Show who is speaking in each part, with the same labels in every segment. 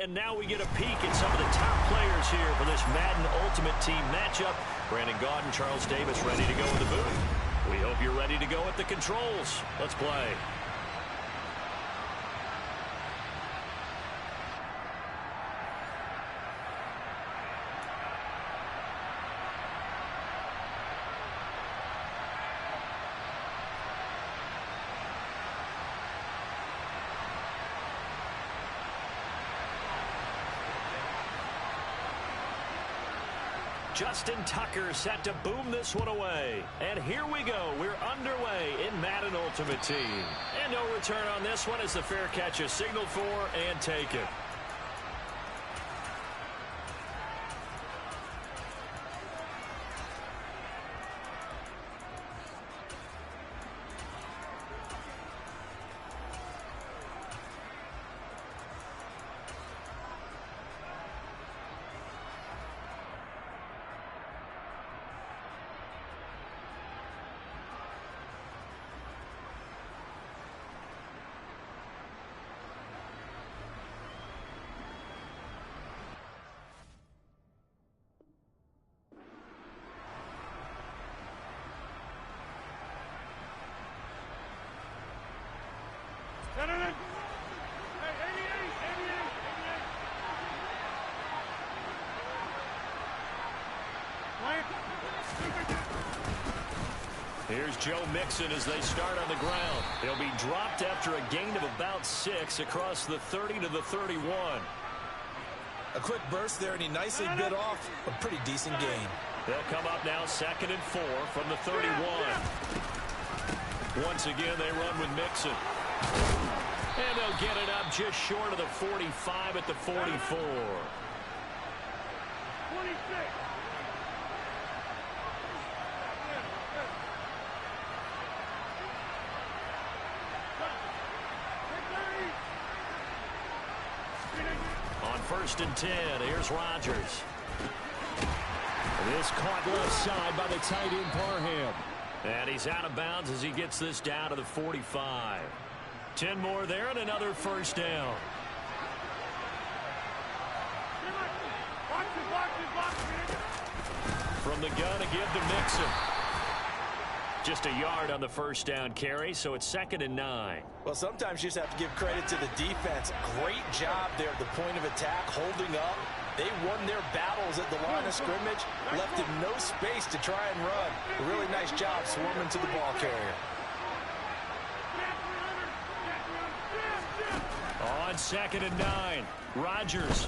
Speaker 1: and now we get a peek at some of the top players here for this Madden Ultimate Team matchup. Brandon Gaudin, Charles Davis ready to go in the booth. We hope you're ready to go at the controls. Let's play. Justin Tucker set to boom this one away. And here we go. We're underway in Madden Ultimate Team. And no return on this one as the fair catch is signaled for and taken. Here's Joe Mixon as they start on the ground. He'll be dropped after a gain of about 6 across the 30 to the 31.
Speaker 2: A quick burst there, and he nicely bit off a pretty decent gain.
Speaker 1: They'll come up now 2nd and 4 from the 31. Once again, they run with Mixon. And they'll get it up just short of the 45 at the 44. 26. On 1st and 10, here's Rodgers. This caught left side by the tight end Parham. And he's out of bounds as he gets this down to the 45. 10 more there and another first down. From the gun again to Mixon. Just a yard on the first down carry, so it's 2nd and 9.
Speaker 2: Well, sometimes you just have to give credit to the defense. Great job there at the point of attack, holding up. They won their battles at the line of scrimmage, left him no space to try and run. A really nice job swarming to the ball carrier.
Speaker 1: On 2nd and 9, Rodgers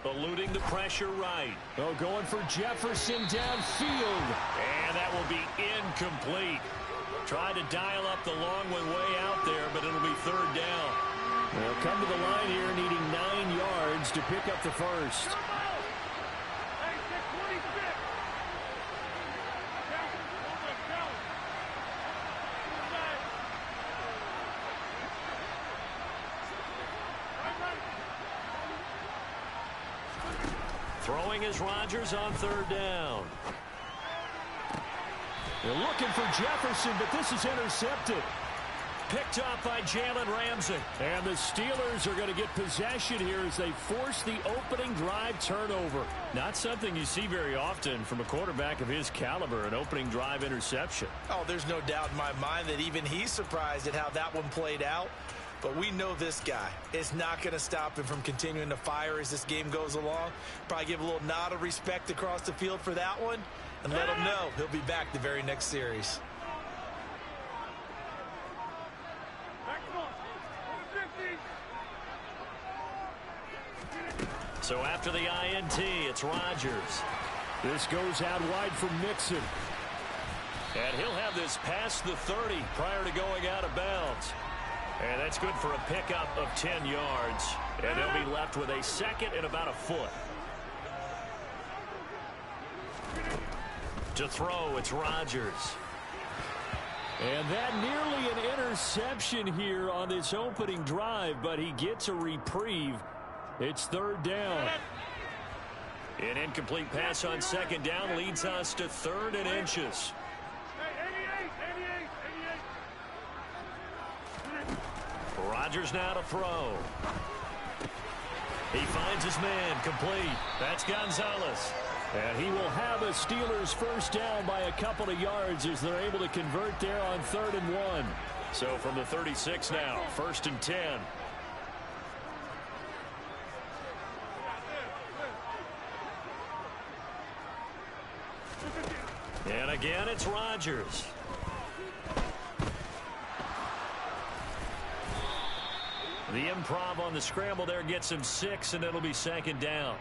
Speaker 1: eluding the pressure right. Oh, going for Jefferson downfield. And that will be incomplete. Tried to dial up the long one way out there, but it'll be 3rd down. They'll come to the line here needing 9 yards to pick up the first. Throwing is Rodgers on 3rd down. They're looking for Jefferson, but this is intercepted. Picked up by Jalen Ramsey. And the Steelers are going to get possession here as they force the opening drive turnover. Not something you see very often from a quarterback of his caliber, an opening drive interception.
Speaker 2: Oh, there's no doubt in my mind that even he's surprised at how that one played out. But we know this guy is not going to stop him from continuing to fire as this game goes along. Probably give a little nod of respect across the field for that one and let him know he'll be back the very next series.
Speaker 1: So after the INT, it's Rodgers. This goes out wide for Mixon. And he'll have this past the 30 prior to going out of bounds. And that's good for a pickup of 10 yards. And they'll be left with a 2nd and about a foot. To throw, it's Rodgers. And that nearly an interception here on this opening drive, but he gets a reprieve. It's 3rd down. An incomplete pass on 2nd down leads us to 3rd and inches. Rodgers now to throw. He finds his man, complete. That's Gonzalez. And he will have a Steelers first down by a couple of yards as they're able to convert there on 3rd and 1. So from the 36 now, 1st and 10. And again, it's Rodgers. The improv on the scramble there gets him 6, and it'll be 2nd down.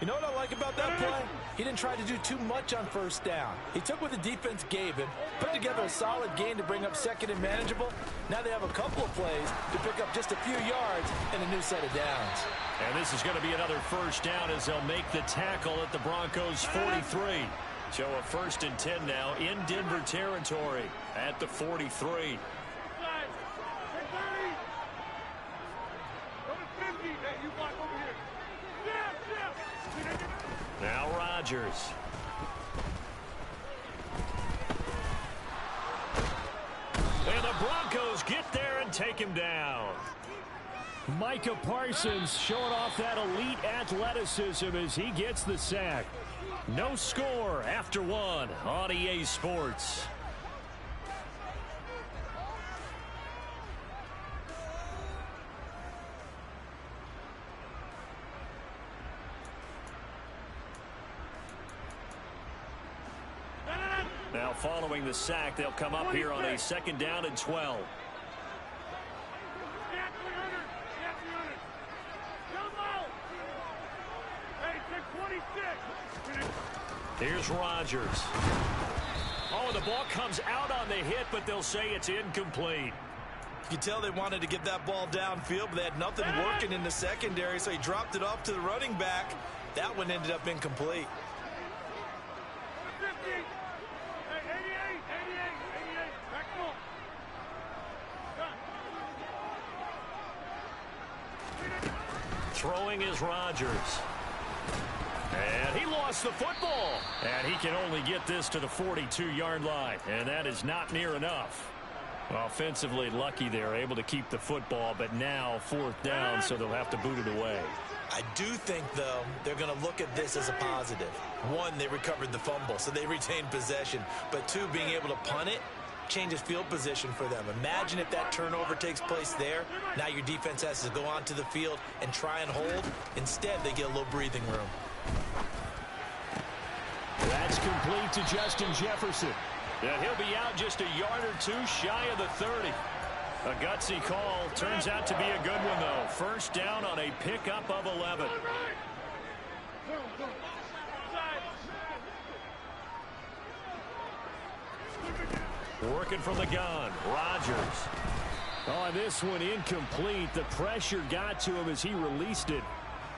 Speaker 2: You know what I like about that play? He didn't try to do too much on 1st down. He took what the defense gave him, put together a solid gain to bring up 2nd and manageable. Now they have a couple of plays to pick up just a few yards and a new set of downs.
Speaker 1: And this is going to be another 1st down as they'll make the tackle at the Broncos' 43. So a 1st and 10 now in Denver territory at the 43. Now Rodgers. And the Broncos get there and take him down. Micah Parsons showing off that elite athleticism as he gets the sack. No score after 1 on EA Sports. Now following the sack, they'll come up here on a 2nd down and 12. Here's Rodgers. Oh, the ball comes out on the hit, but they'll say it's incomplete.
Speaker 2: You can tell they wanted to get that ball downfield, but they had nothing working in the secondary, so he dropped it off to the running back. That one ended up incomplete.
Speaker 1: Throwing is Rodgers. And he lost the football. And he can only get this to the 42-yard line. And that is not near enough. Offensively lucky they're able to keep the football, but now 4th down, so they'll have to boot it away.
Speaker 2: I do think, though, they're going to look at this as a positive. 1, they recovered the fumble, so they retained possession. But 2, being able to punt it changes field position for them. Imagine if that turnover takes place there. Now your defense has to go onto the field and try and hold. Instead, they get a little breathing room.
Speaker 1: That's complete to Justin Jefferson. And he'll be out just a yard or 2 shy of the 30. A gutsy call. Turns out to be a good one, though. 1st down on a pickup of 11. Working from the gun, Rodgers. Oh, this one incomplete. The pressure got to him as he released it.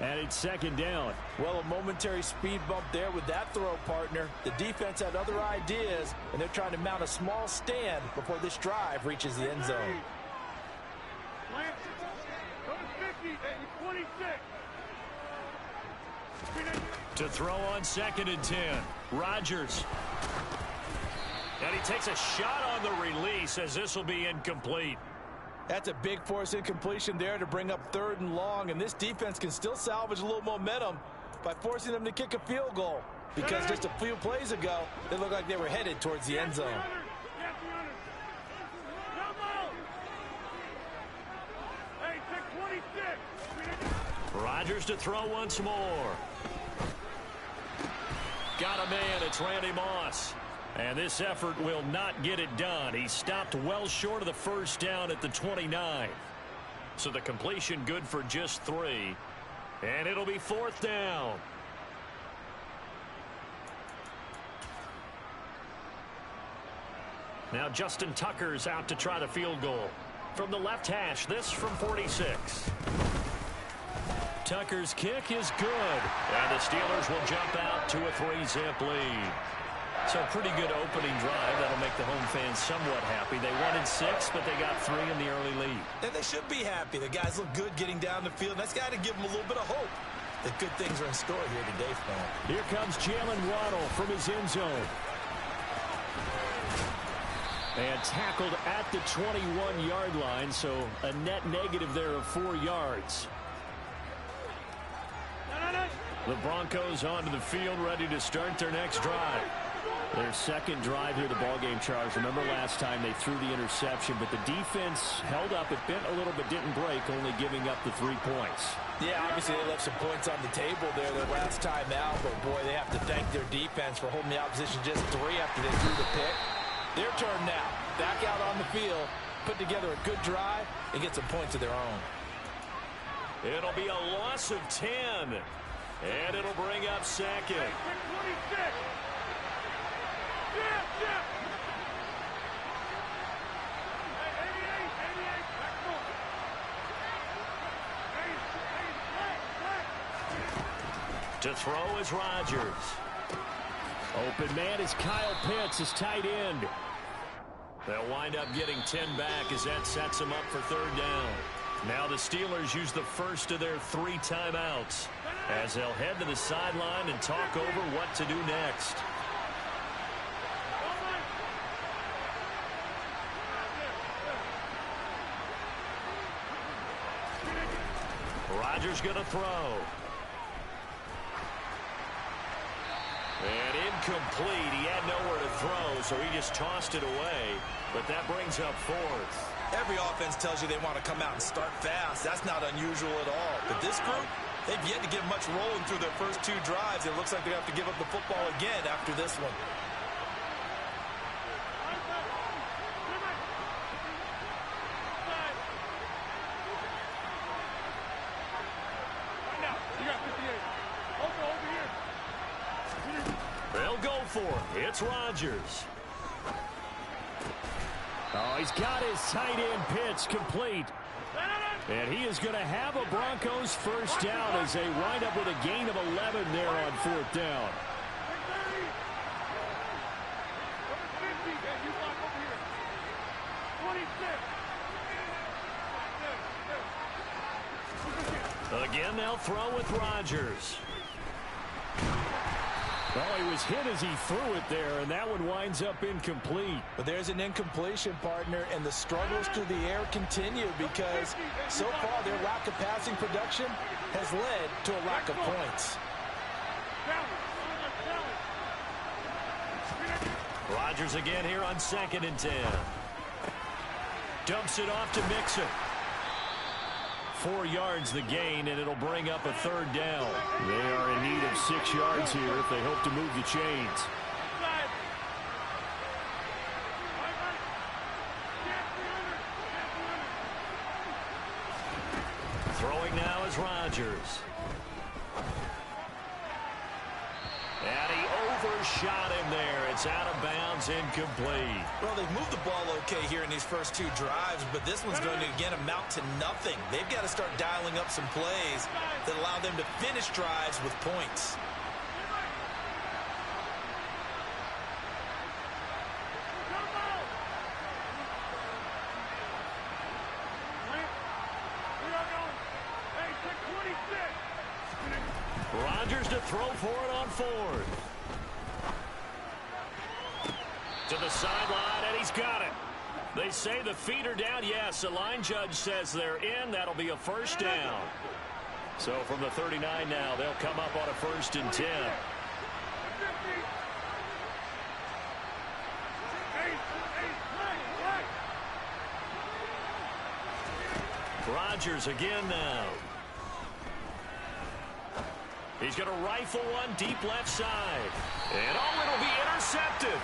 Speaker 1: And it's 2nd down.
Speaker 2: Well, a momentary speed bump there with that throw, partner. The defense had other ideas, and they're trying to mount a small stand before this drive reaches the end zone.
Speaker 1: To throw on 2nd and 10. Rodgers. And he takes a shot on the release as this will be incomplete.
Speaker 2: That's a big force incompletion there to bring up 3rd and long, and this defense can still salvage a little momentum by forcing them to kick a field goal, because just a few plays ago, they looked like they were headed towards the end zone.
Speaker 1: Rodgers to throw once more. Got a man, it's Randy Moss. And this effort will not get it done. He stopped well short of the 1st down at the 29. So the completion good for just 3. And it'll be 4th down. Now Justin Tucker's out to try the field goal. From the left hash, this from 46. Tucker's kick is good. And the Steelers will jump out to a 3-zip lead. So pretty good opening drive. That'll make the home fans somewhat happy. They wanted 6, but they got 3 in the early lead.
Speaker 2: And they should be happy. The guys look good getting down the field. That's got to give them a little bit of hope that good things are in store here today for them.
Speaker 1: Here comes Jalen Waddle from his end zone. And tackled at the 21-yard line, so a net negative there of 4 yards. The Broncos onto the field, ready to start their next drive. Their second drive here, the ballgame, Charles. Remember last time they threw the interception, but the defense held up. It bent a little bit, didn't break, only giving up the 3 points.
Speaker 2: Yeah, obviously they left some points on the table there their last time out, but boy, they have to thank their defense for holding the opposition just 3 after they threw the pick. Their turn now. Back out on the field, put together a good drive, and get some points of their own.
Speaker 1: It'll be a loss of 10, and it'll bring up second. To throw is Rodgers. Open man is Kyle Pitts, his tight end. They'll wind up getting 10 back as that sets them up for third down. Now the Steelers use the first of their 3 timeouts as they'll head to the sideline and talk over what to do next. Rodgers going to throw. And incomplete. He had nowhere to throw, so he just tossed it away. But that brings up 4th.
Speaker 2: Every offense tells you they want to come out and start fast. That's not unusual at all. But this group, they've yet to get much rolling through their first 2 drives. It looks like they have to give up the football again after this one.
Speaker 1: They'll go for it. It's Rodgers. Oh, he's got his tight end Pitts complete. And he is going to have a Broncos first down as they wind up with a gain of 11 there on 4th down. Again, they'll throw with Rodgers. Oh, he was hit as he threw it there, and that one winds up incomplete.
Speaker 2: But there's an incompletion, partner, and the struggles through the air continue because so far their lack of passing production has led to a lack of points.
Speaker 1: Rodgers again here on 2nd and 10. Dumps it off to Mixon. 4 yards the gain, and it'll bring up a 3rd down. They are in need of 6 yards here if they hope to move the chains. Throwing now is Rodgers. And he overshot him there. It's out of bounds, incomplete.
Speaker 2: Well, they've moved the ball okay here in these first 2 drives, but this one's going to, again, amount to nothing. They've got to start dialing up some plays that allow them to finish drives with points.
Speaker 1: Rodgers to throw for it on 4th. To the sideline, and he's got it. They say the feet are down. Yes, the line judge says they're in. That'll be a first down. So from the 39 now, they'll come up on a 1st and 10. Rodgers again now. He's going to rifle one deep left side. And oh, it'll be intercepted.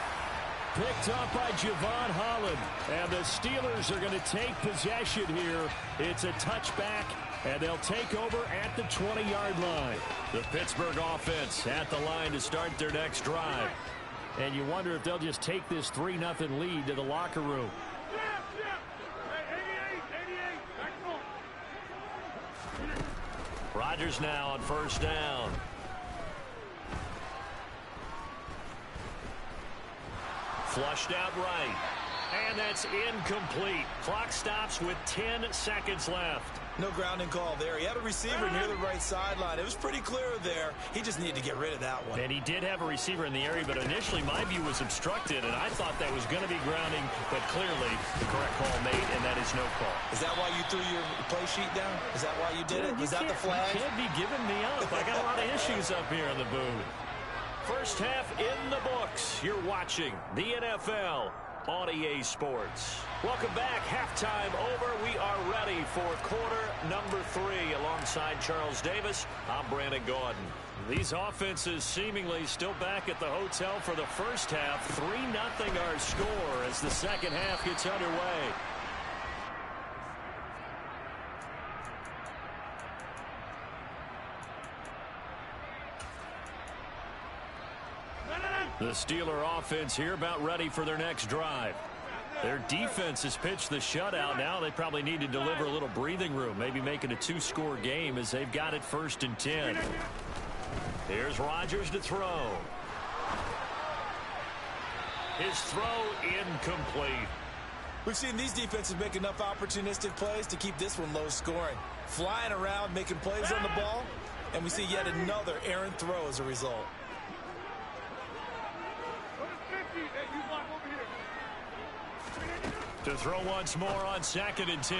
Speaker 1: Picked up by Javon Holland. And the Steelers are going to take possession here. It's a touchback, and they'll take over at the 20-yard line. The Pittsburgh offense at the line to start their next drive. And you wonder if they'll just take this 3-0 lead to the locker room. Rodgers now on 1st down. Flushed out right. And that's incomplete. Clock stops with 10 seconds left.
Speaker 2: No grounding call there. He had a receiver near the right sideline. It was pretty clear there. He just needed to get rid of that one.
Speaker 1: And he did have a receiver in the area, but initially my view was obstructed, and I thought that was going to be grounding, but clearly the correct call made, and that is no call.
Speaker 2: Is that why you threw your play sheet down? Is that why you did it? Was that the flag?
Speaker 1: You can't be giving me up. I got a lot of issues up here in the booth. First half in the books. You're watching the NFL on EA Sports. Welcome back. Halftime over. We are ready for quarter number 3 alongside Charles Davis. I'm Brandon Gaudin. These offenses seemingly still back at the hotel for the first half. 3-0 our score as the second half gets underway. The Steeler offense here about ready for their next drive. Their defense has pitched the shutout. Now they probably need to deliver a little breathing room, maybe make it a 2-score game as they've got it 1st and 10. Here's Rodgers to throw. His throw incomplete.
Speaker 2: We've seen these defenses make enough opportunistic plays to keep this one low scoring. Flying around, making plays on the ball, and we see yet another errant throw as a result.
Speaker 1: To throw once more on 2nd and 10.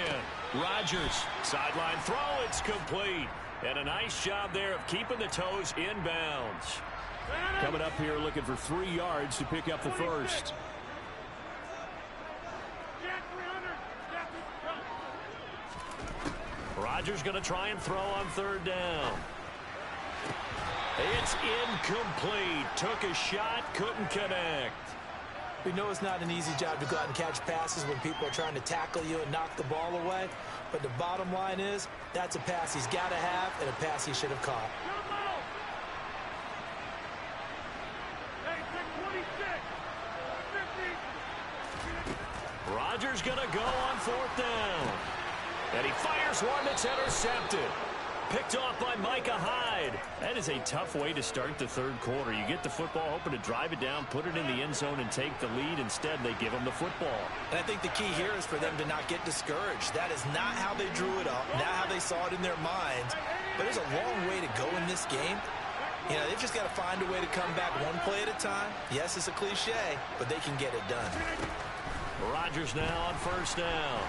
Speaker 1: Rodgers, sideline throw, it's complete. And a nice job there of keeping the toes inbounds. Coming up here looking for 3 yards to pick up the first. Rodgers going to try and throw on 3rd down. It's incomplete. Took a shot, couldn't connect.
Speaker 2: We know it's not an easy job to go out and catch passes when people are trying to tackle you and knock the ball away. But the bottom line is, that's a pass he's got to have and a pass he should have caught.
Speaker 1: Rodgers going to go on 4th down. And he fires one that's intercepted. Picked off by Micah Hyde. That is a tough way to start the 3rd quarter. You get the football, hoping to drive it down, put it in the end zone, and take the lead. Instead, they give them the football.
Speaker 2: And I think the key here is for them to not get discouraged. That is not how they drew it up, not how they saw it in their minds. But there's a long way to go in this game. You know, they've just got to find a way to come back one play at a time. Yes, it's a cliche, but they can get it done.
Speaker 1: Rodgers now on 1st down.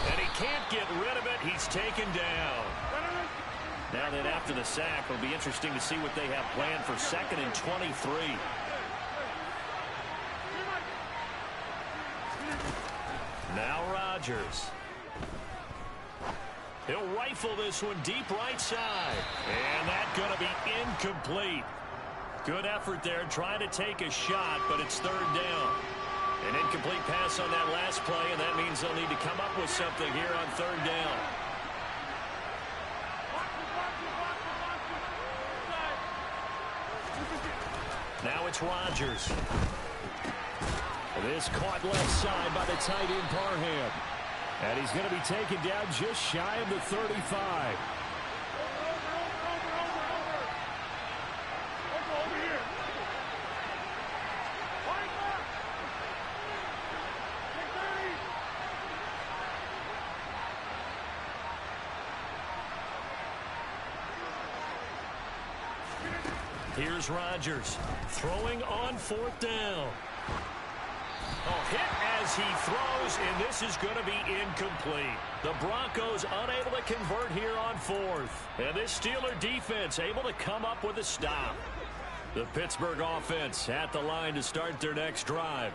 Speaker 1: And he can't get rid of it. He's taken down. Now then, after the sack, it'll be interesting to see what they have planned for 2nd and 23. Now Rodgers. He'll rifle this one deep right side. And that's going to be incomplete. Good effort there trying to take a shot, but it's 3rd down. An incomplete pass on that last play, and that means they'll need to come up with something here on 3rd down. Now it's Rodgers. This caught left side by the tight end Parham. And he's going to be taken down just shy of the 35. Here's Rodgers throwing on 4th down. Hit as he throws, and this is going to be incomplete. The Broncos unable to convert here on 4th. And this Steeler defense able to come up with a stop. The Pittsburgh offense at the line to start their next drive.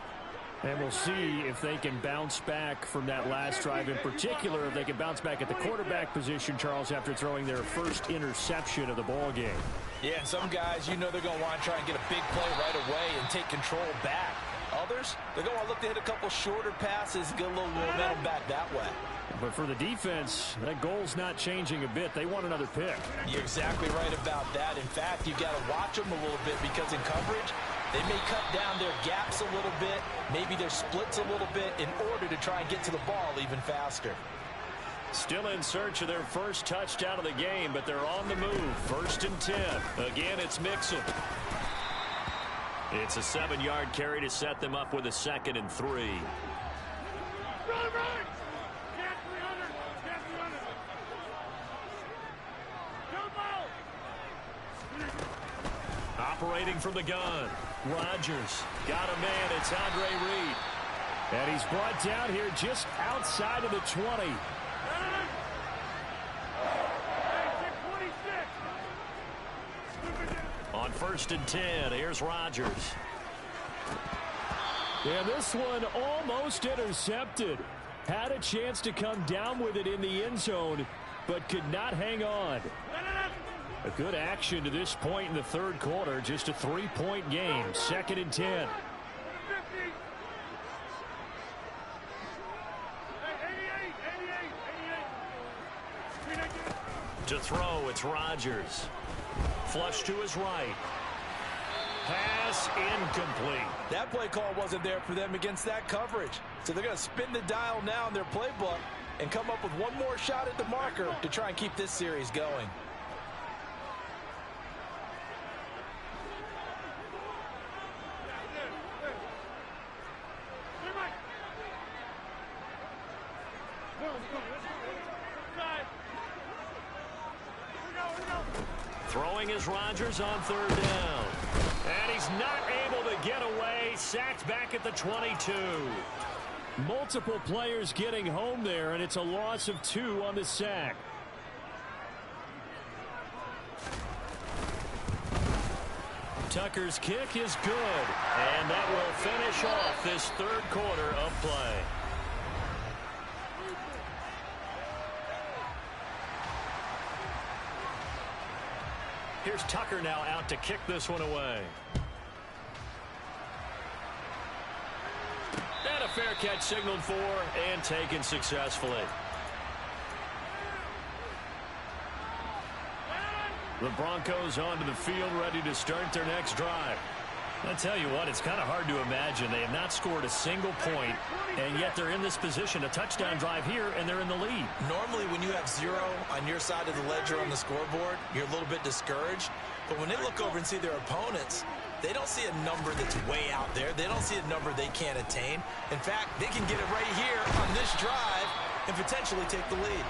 Speaker 1: And we'll see if they can bounce back from that last drive. In particular, if they can bounce back at the quarterback position, Charles, after throwing their first interception of the ball game.
Speaker 2: Yeah, and some guys, you know they're going to want to try and get a big play right away and take control back. Others, they're going to look to hit a couple shorter passes and get a little momentum back that way.
Speaker 1: But for the defense, that goal's not changing a bit. They want another pick.
Speaker 2: You're exactly right about that. In fact, you've got to watch them a little bit because in coverage, they may cut down their gaps a little bit, maybe their splits a little bit in order to try and get to the ball even faster.
Speaker 1: Still in search of their first touchdown of the game, but they're on the move. 1st and 10. Again, it's Mixon. It's a 7-yard carry to set them up with a 2nd and 3. operating from the gun. Rodgers got a man. It's Andre Reed. And he's brought down here just outside of the 20. On 1st and 10, here's Rodgers. And this one almost intercepted. Had a chance to come down with it in the end zone, but could not hang on. A good action to this point in the third quarter. Just a 3-point game. 2nd and 10. To throw, it's Rodgers. Flush to his right. Pass incomplete.
Speaker 2: That play call wasn't there for them against that coverage. So they're going to spin the dial now in their playbook and come up with one more shot at the marker to try and keep this series going.
Speaker 1: Throwing is Rodgers on 3rd down. And he's not able to get away. Sacked back at the 22. Multiple players getting home there, and it's a loss of 2 on the sack. Tucker's kick is good. And that will finish off this third quarter of play. Here's Tucker now out to kick this one away. And a fair catch signaled for and taken successfully. The Broncos onto the field, ready to start their next drive. I tell you what, it's kind of hard to imagine. They have not scored a single point, and yet they're in this position. A touchdown drive here, and they're in the lead.
Speaker 2: Normally, when you have 0 on your side of the ledger on the scoreboard, you're a little bit discouraged. But when they look over and see their opponents, they don't see a number that's way out there. They don't see a number they can't attain. In fact, they can get it right here on this drive and potentially take the lead.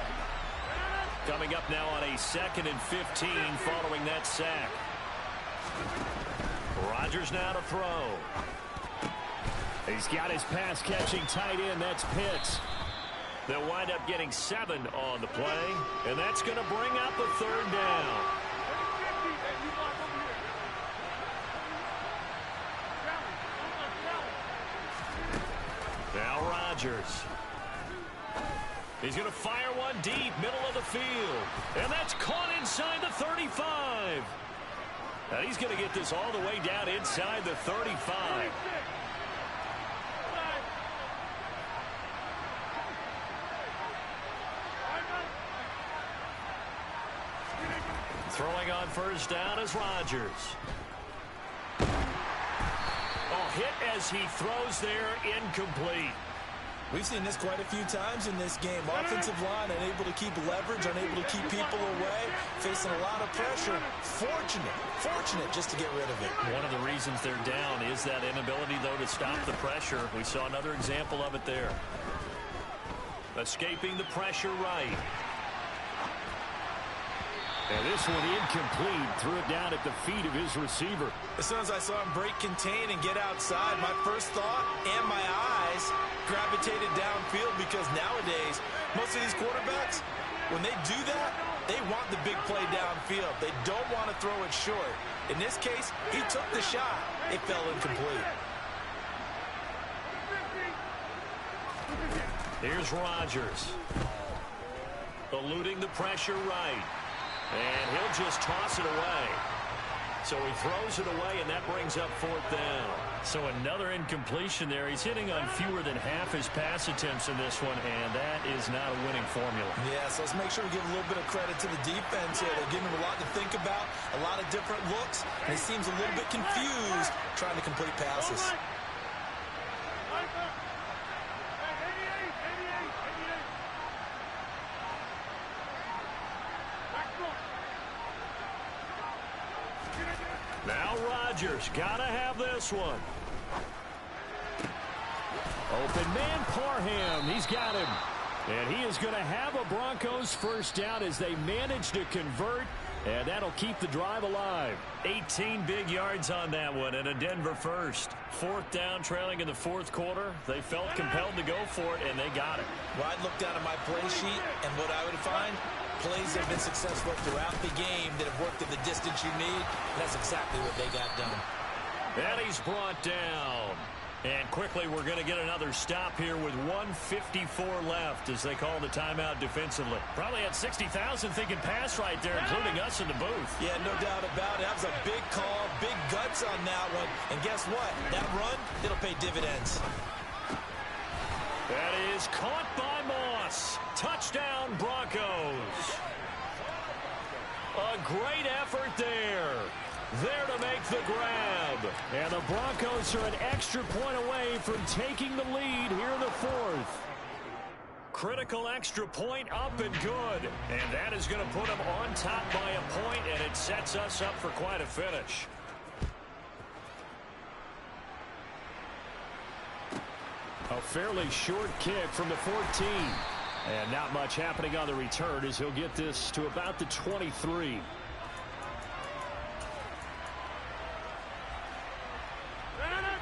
Speaker 1: Coming up now on a 2nd and 15 following that sack. Rodgers now to throw. He's got his pass-catching tight end. That's Pitts. They'll wind up getting 7 on the play, and that's going to bring up a 3rd down. Now Rodgers. He's going to fire one deep, middle of the field. And that's caught inside the 35. And he's going to get this all the way down inside the 35. Throwing on 1st down is Rodgers. Oh, hit as he throws there, incomplete.
Speaker 2: We've seen this quite a few times in this game. Offensive line unable to keep leverage, unable to keep people away, facing a lot of pressure. Fortunate just to get rid of it.
Speaker 1: One of the reasons they're down is that inability, though, to stop the pressure. We saw another example of it there. Escaping the pressure right. And this one incomplete. Threw it down at the feet of his receiver.
Speaker 2: As soon as I saw him break contain and get outside, my first thought and my eyes gravitated downfield, because nowadays, most of these quarterbacks, when they do that, they want the big play downfield. They don't want to throw it short. In this case, he took the shot. It fell incomplete.
Speaker 1: Here's Rodgers. Eluding the pressure right. And he'll just toss it away. So he throws it away, and that brings up 4th down. So another incompletion there. He's hitting on fewer than half his pass attempts in this one, and that is not a winning formula.
Speaker 2: Yeah, so let's make sure we give a little bit of credit to the defense here. They're giving him a lot to think about, a lot of different looks, and he seems a little bit confused trying to complete passes.
Speaker 1: Now Rodgers, gotta have this one. Open man Parham, he's got him. And he is going to have a Broncos 1st down as they manage to convert And that'll keep the drive alive. 18 big yards on that one and a Denver first. Fourth down, trailing in the fourth quarter. They felt compelled to go for it, and they got it.
Speaker 2: Well, I'd look down at my play sheet, and what I would find, plays have been successful throughout the game that have worked at the distance you need. And that's exactly what they got done.
Speaker 1: And he's brought down. And quickly, we're going to get another stop here with 1:54 left as they call the timeout defensively. Probably had 60,000 thinking pass right there, including us in the booth.
Speaker 2: Yeah, no doubt about it. That was a big call, big guts on that one. And guess what? That run, it'll pay dividends.
Speaker 1: That is caught by Moss. Touchdown, Broncos. A great effort there. There to make the grab. And the Broncos are an extra point away from taking the lead here in the fourth. Critical extra point up and good. And that is going to put them on top by a point, and it sets us up for quite a finish. A fairly short kick from the 14. And not much happening on the return as he'll get this to about the 23.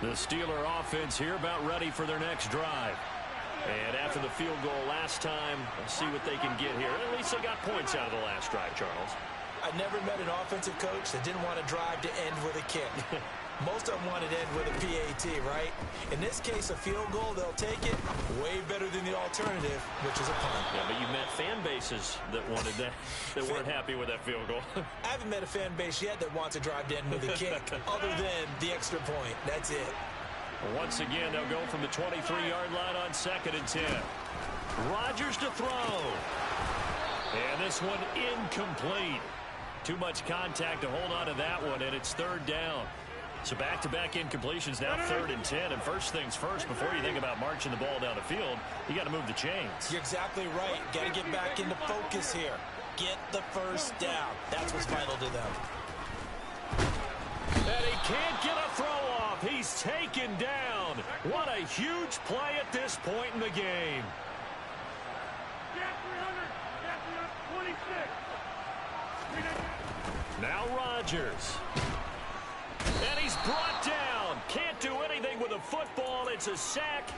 Speaker 1: The Steeler offense here about ready for their next drive. And after the field goal last time, let's see what they can get here. At least they got points out of the last drive, Charles.
Speaker 2: I never met an offensive coach that didn't want to drive to end with a kick. Most of them wanted to end with a PAT, right? In this case, a field goal, they'll take it way better than the alternative, which is a punt.
Speaker 1: Yeah, but you met fan bases that wanted that, that weren't happy with that field goal.
Speaker 2: I haven't met a fan base yet that wants to drive to end with a kick, other than the extra point. That's it.
Speaker 1: Once again, they'll go from the 23-yard line on 2nd and 10. Rodgers to throw. And this one incomplete. Too much contact to hold on to that one, and it's 3rd down. So back-to-back incompletions, now 3rd and 10. And first things first, before you think about marching the ball down the field, you got to move the chains.
Speaker 2: You're exactly right. Got to get back into focus here. Get the first down. That's what's vital to them.
Speaker 1: And he can't get a throw off. He's taken down. What a huge play at this point in the game. Now Rodgers. And he's brought down. Can't do anything with a football. It's a sack.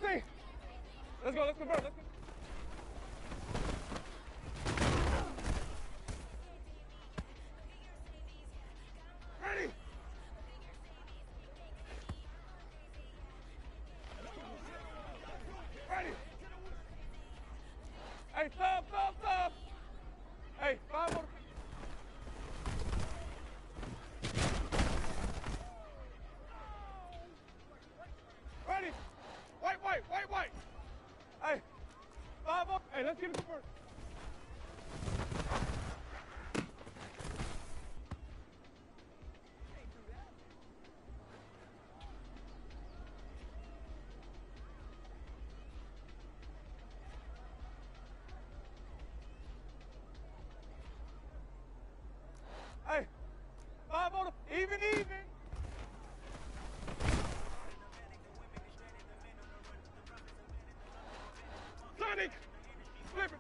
Speaker 3: team. Let's go, let's convert, let's go. Ready? Ready? Hey, stop. Hey, 5 more. Ready? White. Hey, 5 more. Hey, let's get it first. Hey, 5 more. Even. Sonic! Flip it.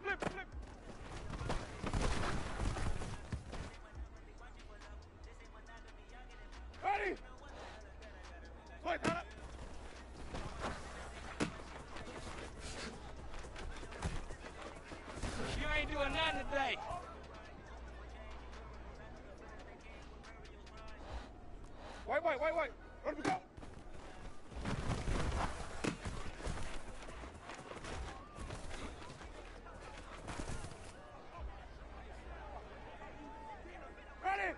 Speaker 3: Ready? Wait, hold up. You ain't doing nothing today. White. Where do we go? Ready?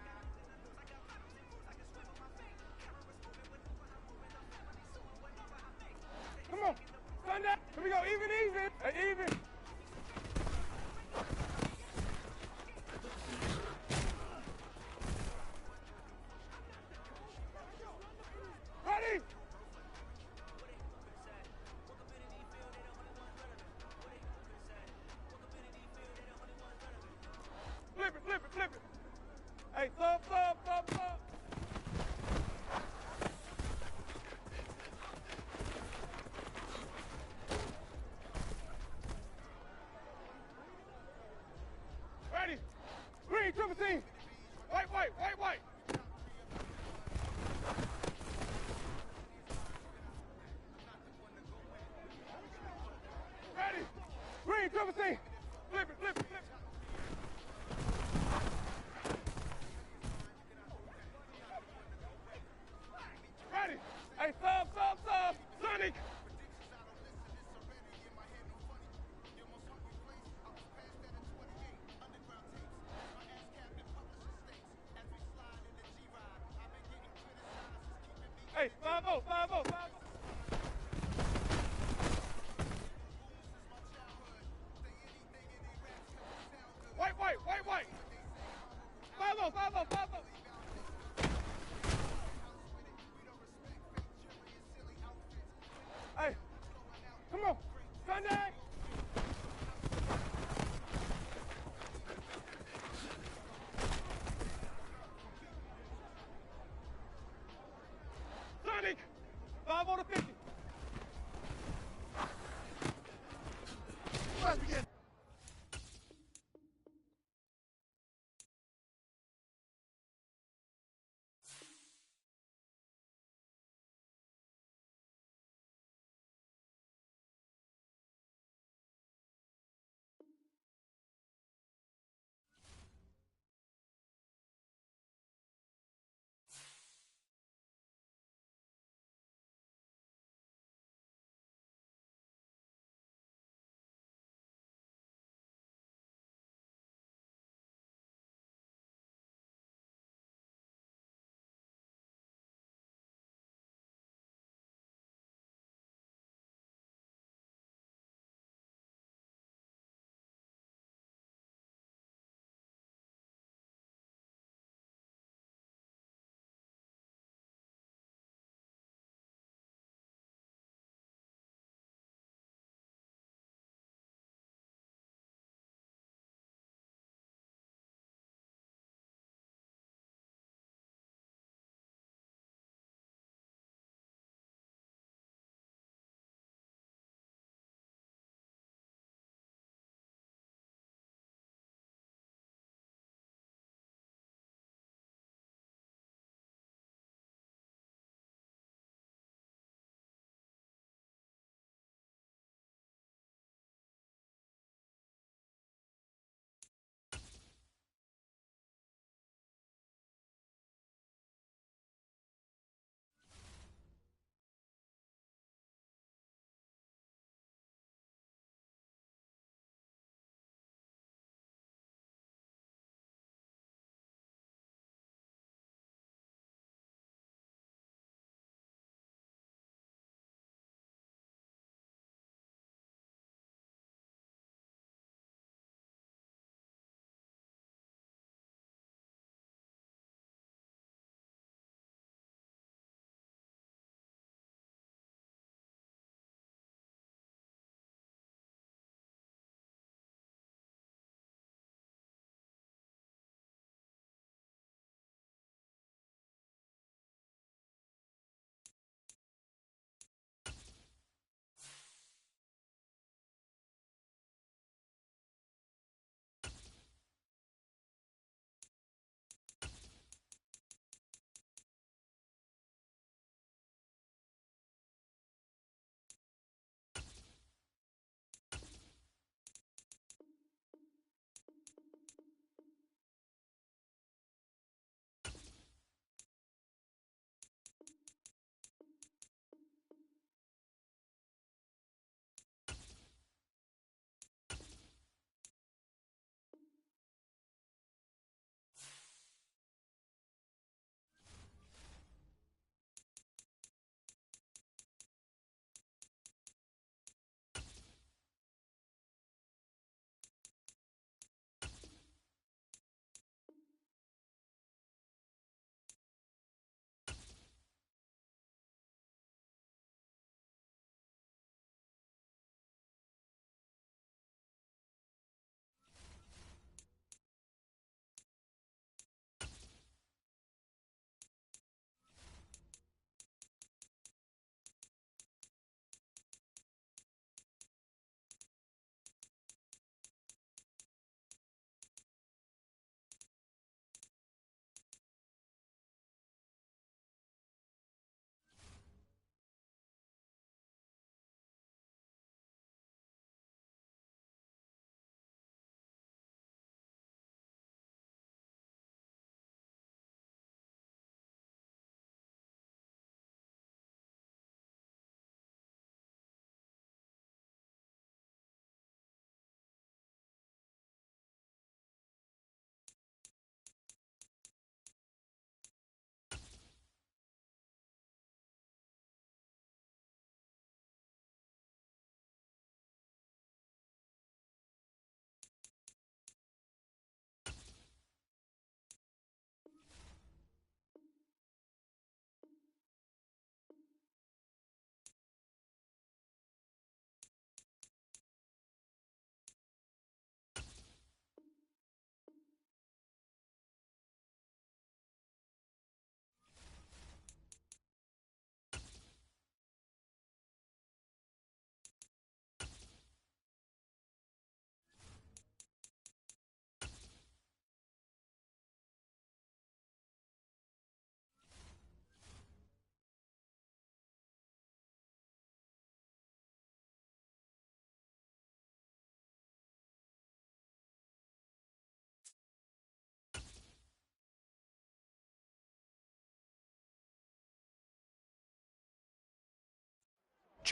Speaker 3: Come on. Stand up. Here we go. Even. Hey, even. Ready? Flip it. Hey, stop. Ready? Green, triple team. White. Ready? Green, triple team. Flip it. Ready? Hey, stop. Sonic. Hey, 5-0. White. 5-0. Hey, come on. Sunday. Sonic. 5 over 50. Let's begin.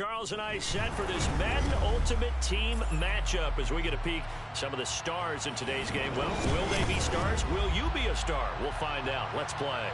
Speaker 1: Charles and I set for this Madden Ultimate Team matchup as we get a peek some of the stars in today's game. Well, will they be stars? Will you be a star? We'll find out. Let's play.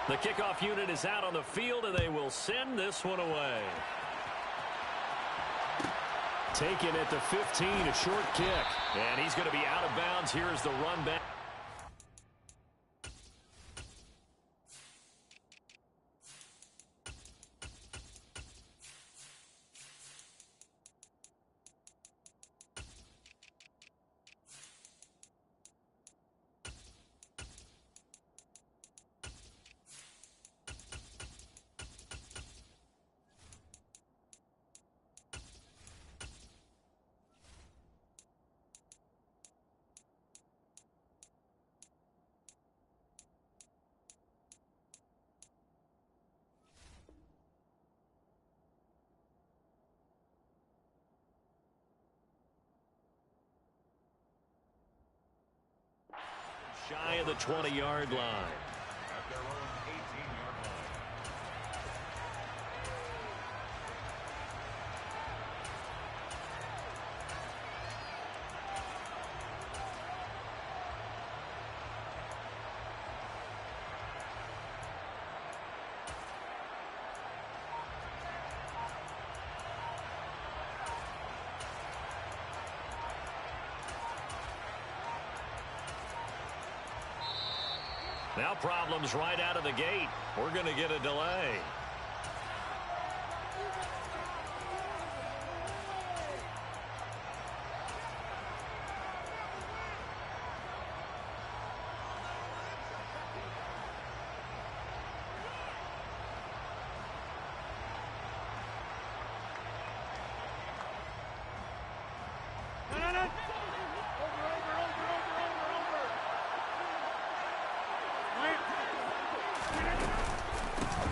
Speaker 1: The kickoff unit is out on the field, and they will send this one away. Taken at the 15, a short kick. And he's going to be out of bounds. Here's the run back. Shy of the 20-yard line.
Speaker 3: At their own 18-yard line.
Speaker 1: Now problems right out of the gate. We're going to get a delay.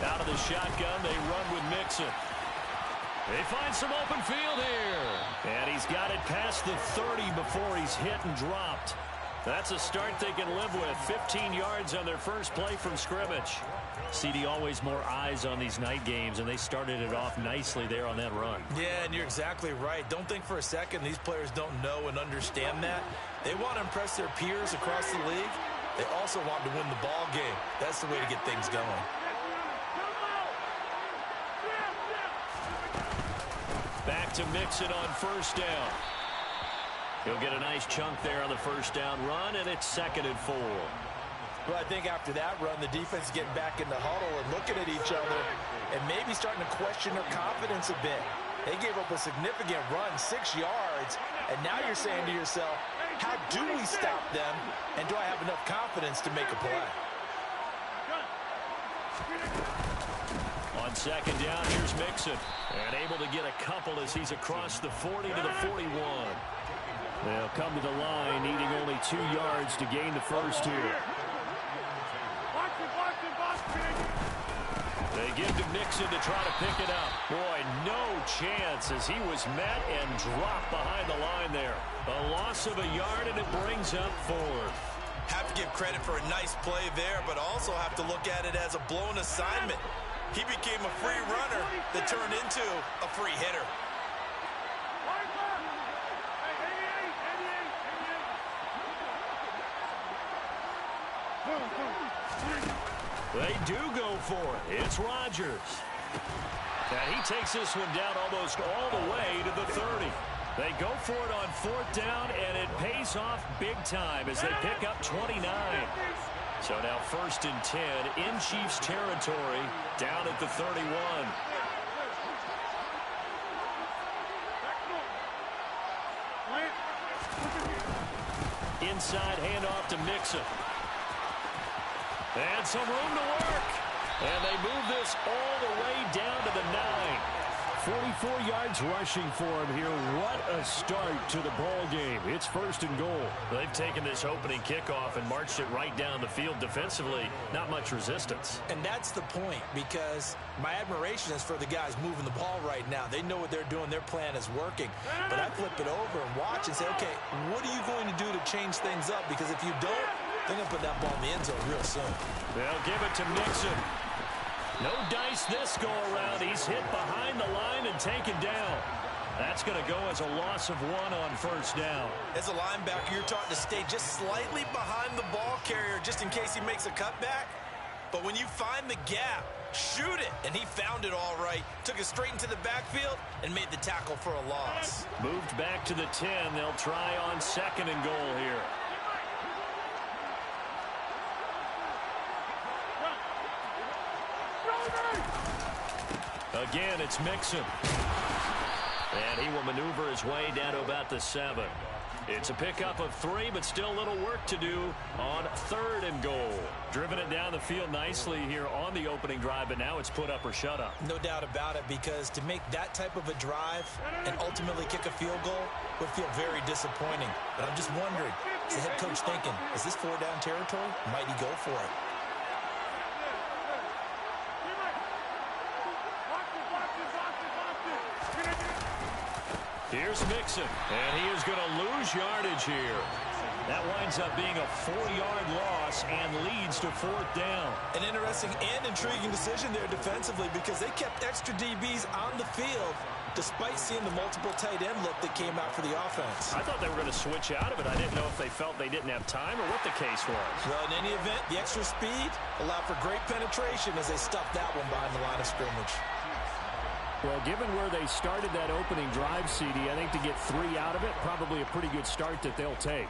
Speaker 1: Out of the shotgun, they run with Mixon. They find some open field here. And he's got it past the 30 before he's hit and dropped. That's a start they can live with. 15 yards on their first play from scrimmage. CD, always more eyes on these night games, and they started it off nicely there on that run.
Speaker 2: Yeah, and you're exactly right. Don't think for a second these players don't know and understand that. They want to impress their peers across the league. They also want to win the ball game. That's the way to get things going.
Speaker 1: Back to Mixon on first down. He'll get a nice chunk there on the first down run, and it's 2nd and 4.
Speaker 2: Well, I think after that run, the defense is getting back in the huddle and looking at each other and maybe starting to question their confidence a bit. They gave up a significant run, 6 yards, and now you're saying to yourself, how do we stop them, and do I have enough confidence to make a play?
Speaker 1: On second down, here's Mixon. And able to get a couple as he's across the 40 to the 41. They'll come to the line, needing only 2 yards to gain the first here. They give to Mixon to try to pick it up. Boy, no chance as he was met and dropped behind the line there. A loss of a yard, and it brings up 4th.
Speaker 2: Have to give credit for a nice play there, but also have to look at it as a blown assignment. He became a free runner that turned into a free hitter.
Speaker 1: They do go for it. It's Rodgers. And he takes this one down almost all the way to the 30. They go for it on 4th down, and it pays off big time as they pick up 29. So now 1st and 10 in Chiefs territory, down at the 31. Inside handoff to Mixon. And some room to work. And they move this all the way down to the 9. 44 yards rushing for him here. What a start to the ball game. It's 1st and goal.
Speaker 4: They've taken this opening kickoff and marched it right down the field defensively. Not much resistance.
Speaker 2: And that's the point, because my admiration is for the guys moving the ball right now. They know what they're doing. Their plan is working. But I flip it over and watch and say, okay, what are you going to do to change things up? Because if you don't, they're going to put that ball in the end zone real soon.
Speaker 1: They'll give it to Mixon. No dice this go-around. He's hit behind the line and taken down. That's going to go as a loss of 1 on 1st down.
Speaker 2: As a linebacker, you're taught to stay just slightly behind the ball carrier just in case he makes a cutback. But when you find the gap, shoot it. And he found it all right. Took it straight into the backfield and made the tackle for a loss.
Speaker 1: Moved back to the 10. They'll try on 2nd and goal here. Again, it's Mixon. And he will maneuver his way down to about the 7. It's a pickup of 3, but still a little work to do on 3rd and goal. Driven it down the field nicely here on the opening drive, but now it's put up or shut up.
Speaker 2: No doubt about it, because to make that type of a drive and ultimately kick a field goal would feel very disappointing. But I'm just wondering, is the head coach thinking, is this 4-down territory? Might he go for it?
Speaker 1: Here's Mixon, and he is going to lose yardage here. That winds up being a 4-yard loss and leads to 4th down.
Speaker 2: An interesting and intriguing decision there defensively, because they kept extra DBs on the field despite seeing the multiple tight end look that came out for the offense.
Speaker 1: I thought they were going to switch out of it. I didn't know if they felt they didn't have time or what the case was.
Speaker 2: Well, in any event, the extra speed allowed for great penetration as they stuffed that one behind the line of scrimmage.
Speaker 1: Well, given where they started that opening drive, CD, I think to get 3 out of it, probably a pretty good start that they'll take.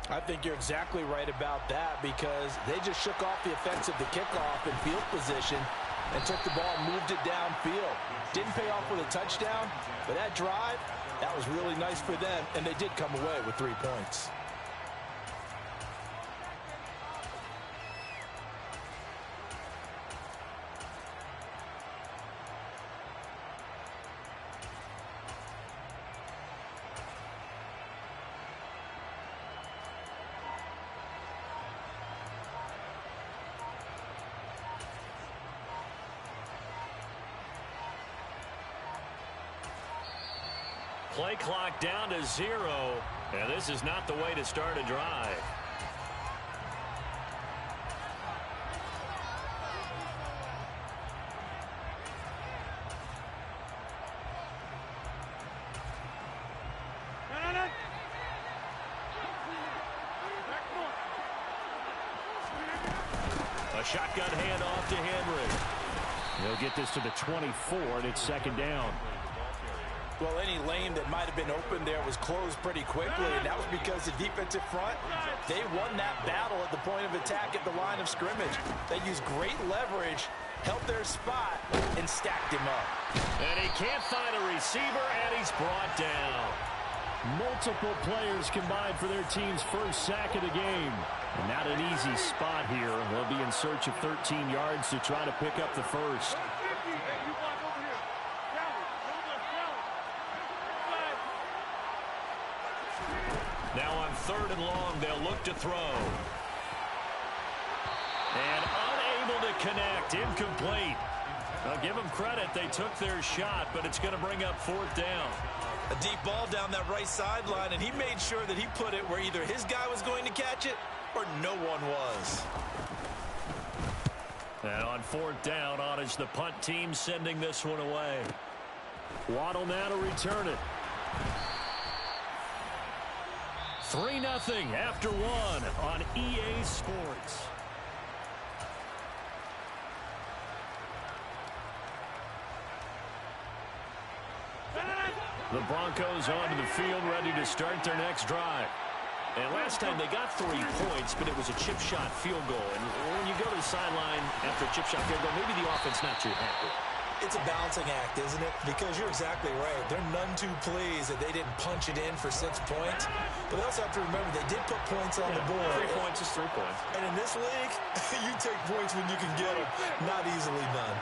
Speaker 2: I think you're exactly right about that, because they just shook off the effects of the kickoff and field position and took the ball and moved it downfield. Didn't pay off with a touchdown, but that drive, that was really nice for them, and they did come away with 3 points.
Speaker 1: Play clock down to 0, and this is not the way to start a drive. A shotgun handoff to Henry. He'll get this to the 24, and it's 2nd down.
Speaker 2: Well, any lane that might have been open there was closed pretty quickly, and that was because the defensive front, they won that battle at the point of attack at the line of scrimmage. They used great leverage, held their spot, and stacked him up.
Speaker 1: And he can't find a receiver, and he's brought down. Multiple players combined for their team's first sack of the game. And not an easy spot here. They'll be in search of 13 yards to try to pick up the first. Now on 3rd and long, they'll look to throw. And unable to connect, incomplete. I'll give them credit, they took their shot, but it's going to bring up 4th down.
Speaker 2: A deep ball down that right sideline, and he made sure that he put it where either his guy was going to catch it or no one was.
Speaker 1: And on 4th down, on is the punt team sending this one away. Waddle now to return it. 3-0 after 1 on EA Sports. The Broncos onto the field, ready to start their next drive. And last time they got 3 points, but it was a chip shot field goal. And when you go to the sideline after a chip shot field goal, maybe the offense not too happy.
Speaker 2: It's a balancing act, isn't it? Because you're exactly right. They're none too pleased that they didn't punch it in for 6 points. But they also have to remember they did put points on the board.
Speaker 1: 3 points is 3 points.
Speaker 2: And in this league, you take points when you can get them. Not easily done.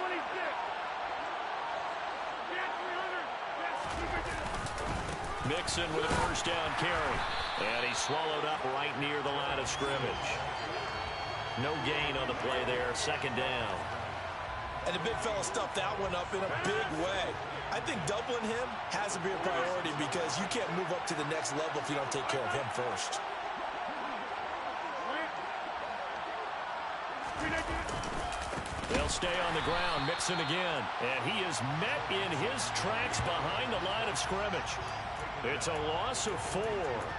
Speaker 3: 26.
Speaker 1: Mixon with a first down carry. And he's swallowed up right near the line of scrimmage. No gain on the play there. Second down.
Speaker 2: And the big fella stuffed that one up in a big way. I think doubling him has to be a priority because you can't move up to the next level if you don't take care of him first.
Speaker 1: They'll stay on the ground. Mixon again. And he is met in his tracks behind the line of scrimmage. It's a loss of 4.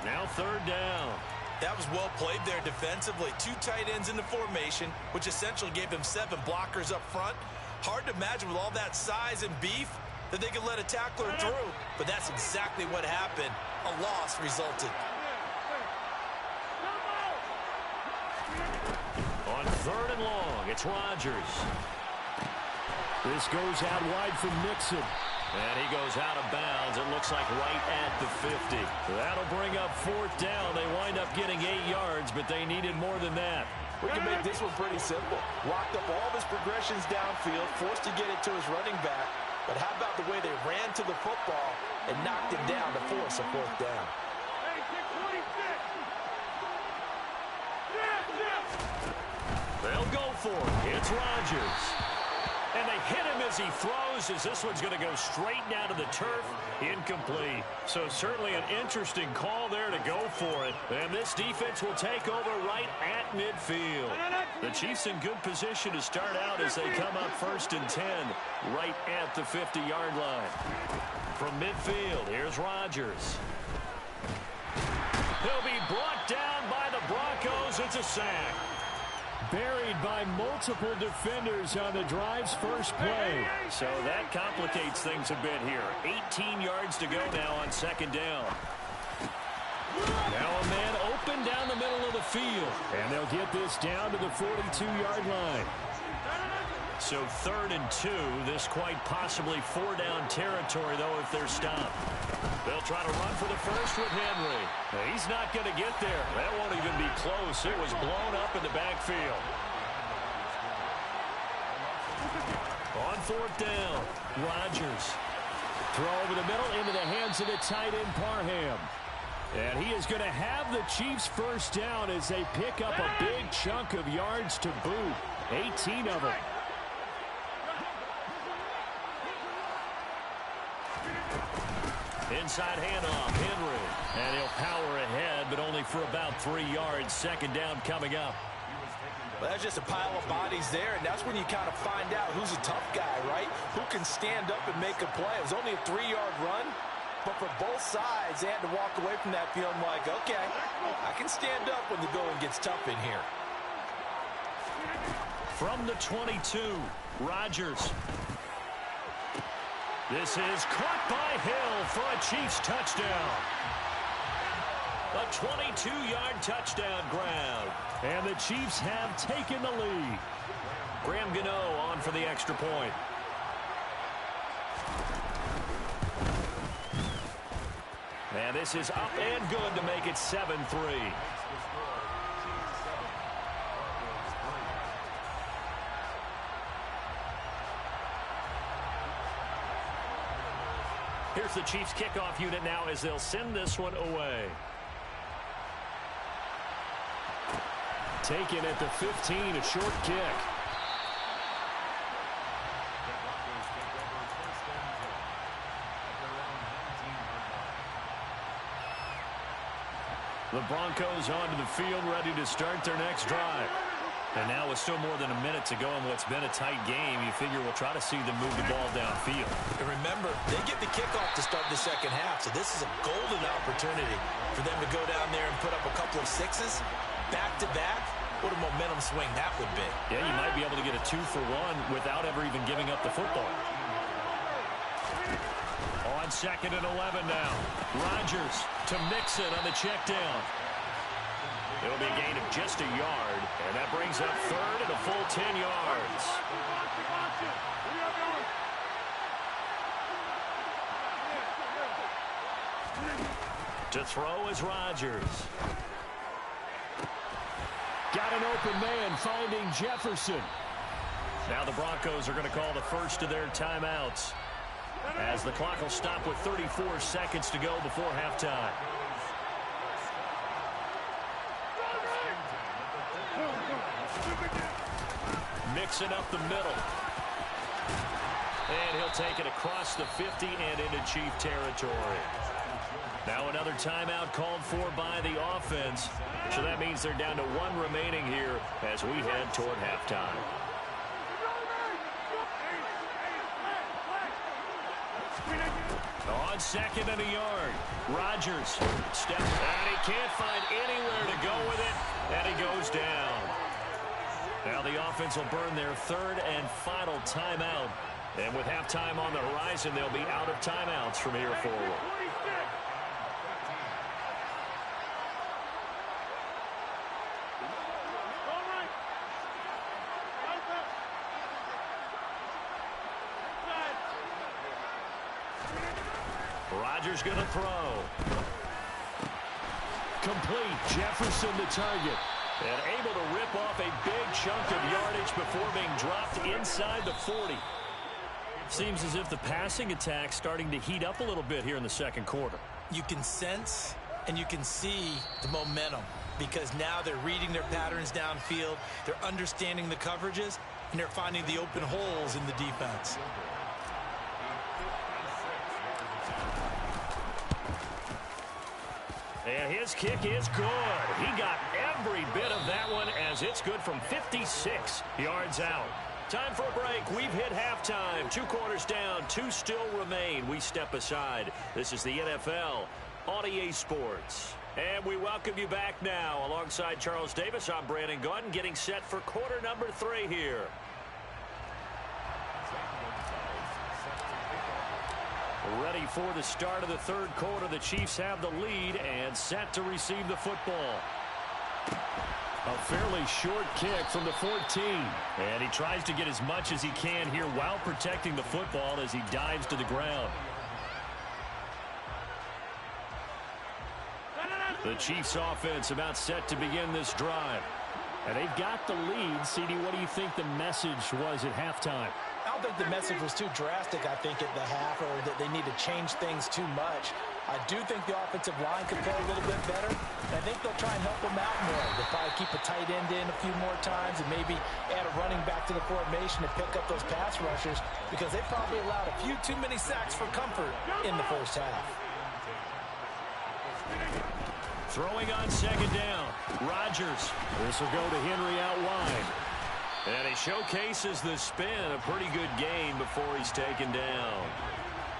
Speaker 1: Now third down.
Speaker 2: That was well played there defensively. 2 tight ends in the formation, which essentially gave them 7 blockers up front. Hard to imagine with all that size and beef that they could let a tackler through. But that's exactly what happened. A loss resulted.
Speaker 1: On third and long, it's Rodgers. This goes out wide from Mixon. And he goes out of bounds. It looks like right at the 50. That'll bring up fourth down. They wind up getting 8 yards, but they needed more than that.
Speaker 2: We can make this one pretty simple. Locked up all of his progressions downfield, forced to get it to his running back. But how about the way they ran to the football and knocked him down to force a fourth down?
Speaker 1: They'll go for it. It's Rodgers. And they hit him as he throws, as this one's going to go straight down to the turf. Incomplete. So certainly an interesting call there to go for it. And this defense will take over right at midfield. The Chiefs in good position to start out as they come up first and 10 right at the 50-yard line. From midfield, here's Rodgers. He'll be brought down by the Broncos. It's a sack. Buried by multiple defenders on the drive's first play. So that complicates things a bit here. 18 yards to go now on second down. Now a man open down the middle of the field. And they'll get this down to the 42-yard line. So third and 2. This quite possibly 4-down territory, though, if they're stopped. They'll try to run for the first with Henry. He's not going to get there. That won't even be close. It was blown up in the backfield. On fourth down, Rodgers. Throw over the middle into the hands of the tight end, Parham. And he is going to have the Chiefs first down as they pick up a big chunk of yards to boot. 18 of them. Inside handoff, Henry. And he'll power ahead, but only for about 3 yards. Second down coming up.
Speaker 2: Well, that's just a pile of bodies there, and that's when you kind of find out who's a tough guy, right? Who can stand up and make a play. It was only a 3-yard run, but for both sides, they had to walk away from that feeling like, okay, I can stand up when the going gets tough in here.
Speaker 1: From the 22, Rodgers. This is caught by Hill for a Chiefs touchdown. A 22-yard touchdown grab. And the Chiefs have taken the lead. Graham Gano on for the extra point. And this is up and good to make it 7-3. Here's the Chiefs kickoff unit now as they'll send this one away. Taken at the 15, a short kick. The Broncos onto the field, ready to start their next drive. And now with still more than a minute to go in what's been a tight game, you figure we'll try to see them move the ball downfield.
Speaker 2: And remember, they get the kickoff to start the second half, so this is a golden opportunity for them to go down there and put up a couple of sixes back-to-back. What a momentum swing that would be.
Speaker 1: Yeah, you might be able to get a 2-for-1 without ever even giving up the football. On second and 11 now. Rodgers to Mixon on the check down. It'll be a gain of just a yard, and that brings up third and a full 10 yards. To throw is Rodgers. Got an open man finding Jefferson. Now the Broncos are going to call the first of their timeouts. as the clock will stop with 34 seconds to go before halftime. Mixing up the middle. And he'll take it across the 50 and into Chief territory. Now another timeout called for by the offense. So that means they're down to one remaining here as we head toward halftime. On second and a yard. Rodgers steps and he can't find anywhere to go with it, and he goes down. Now the offense will burn their third and final timeout. And with halftime on the horizon, they'll be out of timeouts from here forward. Rodgers going to throw. Complete. Jefferson the target. And able to rip off a big chunk of yardage before being dropped inside the 40. Seems as if the passing attack's starting to heat up a little bit here in the second quarter.
Speaker 2: You can sense and you can see the momentum because now they're reading their patterns downfield, they're understanding the coverages, and they're finding the open holes in the defense.
Speaker 1: And his kick is good. He got every bit of that one as it's good from 56 yards out. Time for a break. We've hit halftime. 2 quarters down. 2 still remain. We step aside. This is the NFL on EA Sports. And we welcome you back now. Alongside Charles Davis, I'm Brandon Gaudin, getting set for quarter number 3 here. Ready for the start of the third quarter. The Chiefs have the lead and set to receive the football. A fairly short kick from the 14. And he tries to get as much as he can here while protecting the football as he dives to the ground. The Chiefs offense about set to begin this drive. And they've got the lead. CD, what do you think the message was at halftime?
Speaker 2: I don't think the message was too drastic, I think, at the half, or that they need to change things too much. I do think the offensive line could play a little bit better. And I think they'll try and help them out more. They'll probably keep a tight end in a few more times and maybe add a running back to the formation to pick up those pass rushers because they probably allowed a few too many sacks for comfort in the first half.
Speaker 1: Throwing on second down. Rodgers. This will go to Henry out wide. And he showcases the spin. A pretty good gain before he's taken down.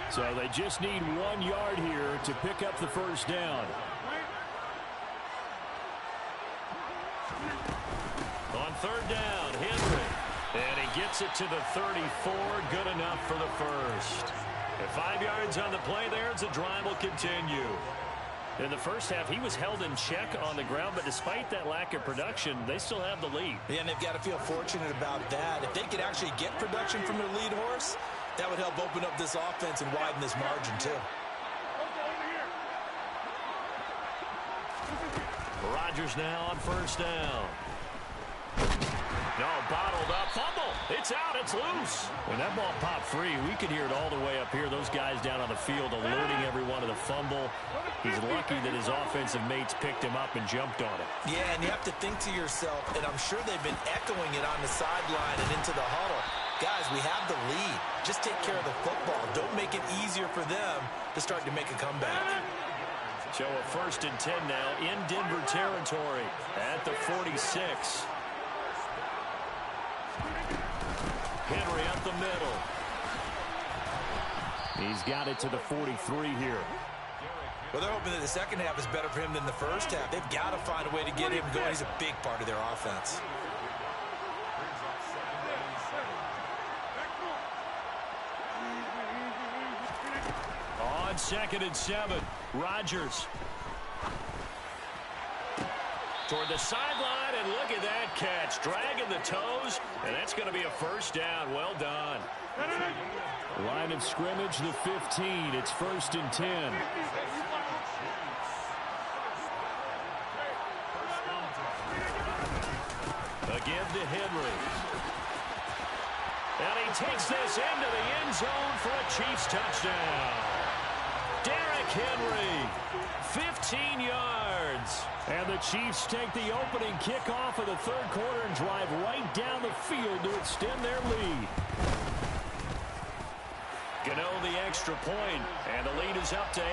Speaker 1: So they just need 1 yard here to pick up the first down. On third down, Henry. And he gets it to the 34. Good enough for the first. And 5 yards on the play there as the drive will continue. In the first half, he was held in check on the ground, but despite that lack of production, they still have the lead.
Speaker 2: Yeah, and they've got to feel fortunate about that. If they could actually get production from their lead horse, that would help open up this offense and widen this margin, too.
Speaker 1: Rodgers now on first down. No, bottled up. Fumble. It's out. It's loose. When that ball popped free, we could hear it all the way up here. Those guys down on the field alerting everyone to the fumble. He's lucky that his offensive mates picked him up and jumped on it.
Speaker 2: Yeah, and you have to think to yourself, and I'm sure they've been echoing it on the sideline and into the huddle. Guys, we have the lead. Just take care of the football. Don't make it easier for them to start to make a comeback.
Speaker 1: So a 1st and 10 now in Denver territory at the 46. Henry up the middle. He's got it to the 43 here.
Speaker 2: Well, they're hoping that the second half is better for him than the first half. They've got to find a way to get him going. He's a big part of their offense.
Speaker 1: On 2nd and 7, Rodgers. Toward the sideline, and look at that catch. Dragging the toes, and that's going to be a first down. Well done. Line of scrimmage, the 15. It's 1st and 10. Again to Henry. And he he takes this into the end zone for a Chiefs touchdown. Derrick Henry, 15 yards. And the Chiefs take the opening kickoff of the third quarter and drive right down the field to extend their lead. Gano the extra point, and the lead is up to 8.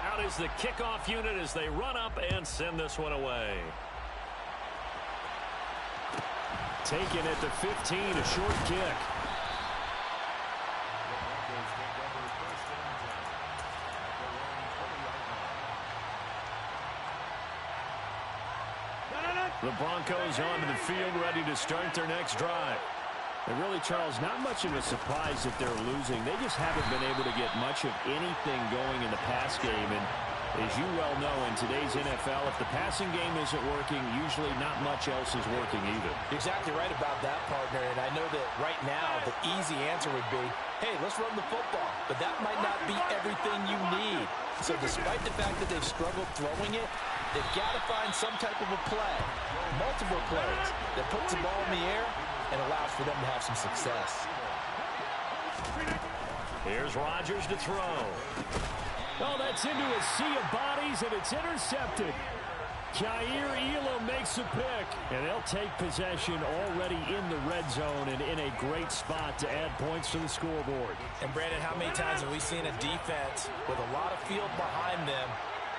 Speaker 1: Out is the kickoff unit as they run up and send this one away. Taken at the 15, a short kick. The Broncos onto the field, ready to start their next drive. And really, Charles, not much of a surprise that they're losing. They just haven't been able to get much of anything going in the pass game. And as you well know, in today's NFL, if the passing game isn't working, usually not much else is working either.
Speaker 2: Exactly right about that, partner. And I know that right now the easy answer would be, hey, let's run the football. But that might not be everything you need. So despite the fact that they've struggled throwing it, they've got to find some type of a play, multiple plays, that puts the ball in the air and allows for them to have some success.
Speaker 1: Here's Rodgers to throw. Oh, that's into a sea of bodies, and it's intercepted. Jair Elam makes a pick, and they'll take possession already in the red zone and in a great spot to add points to the scoreboard.
Speaker 2: And, Brandon, how many times have we seen a defense with a lot of field behind them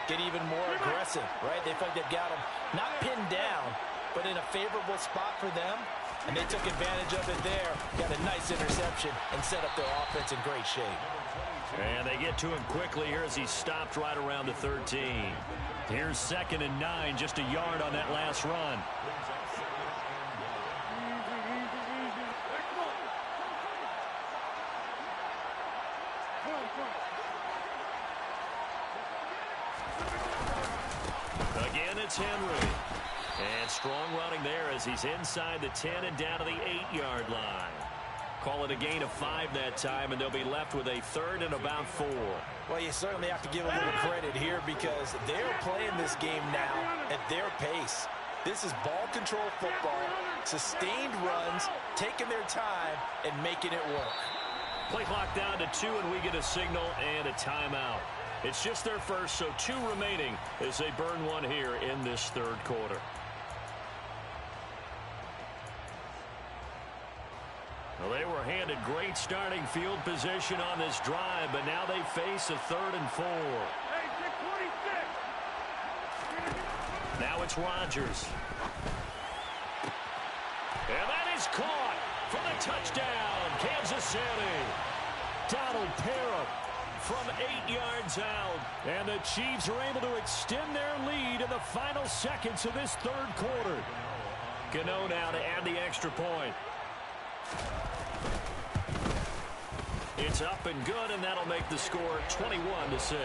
Speaker 2: get even more aggressive, right? They feel like they've got them not pinned down, but in a favorable spot for them, and they took advantage of it there, got a nice interception, and set up their offense in great shape.
Speaker 1: And they get to him quickly here as he stopped right around the 13. Here's 2nd and 9, just a yard on that last run. Again, it's Henry. And strong running there as he's inside the 10 and down to the 8-yard line. Call it a gain of 5 that time, and they'll be left with a 3rd and about 4.
Speaker 2: Well, you certainly have to give a little credit here because they're playing this game now at their pace. This is ball control football, sustained runs, taking their time, and making it work.
Speaker 1: Play clock down to 2, and we get a signal and a timeout. It's just their first, so 2 remaining as they burn one here in this third quarter. Well, they were handed great starting field position on this drive, but now they face a 3rd and 4.
Speaker 3: Hey, 626.
Speaker 1: Now it's Rodgers. And that is caught for the touchdown, Kansas City. Donald Parham from 8 yards out. And the Chiefs are able to extend their lead in the final seconds of this third quarter. Gano now to add the extra point. It's up and good, and that'll make the score 21-6.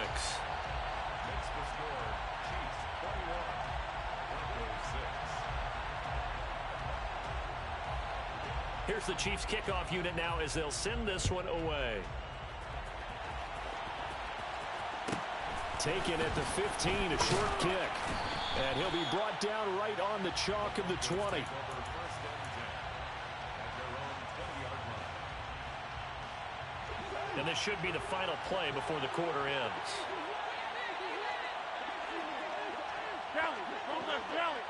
Speaker 1: Here's the Chiefs kickoff unit now as they'll send this one away. Taken at the 15, a short kick. And he'll be brought down right on the chalk of the 20. And this should be the final play before the quarter ends.
Speaker 3: Kelly, hold up, Kelly.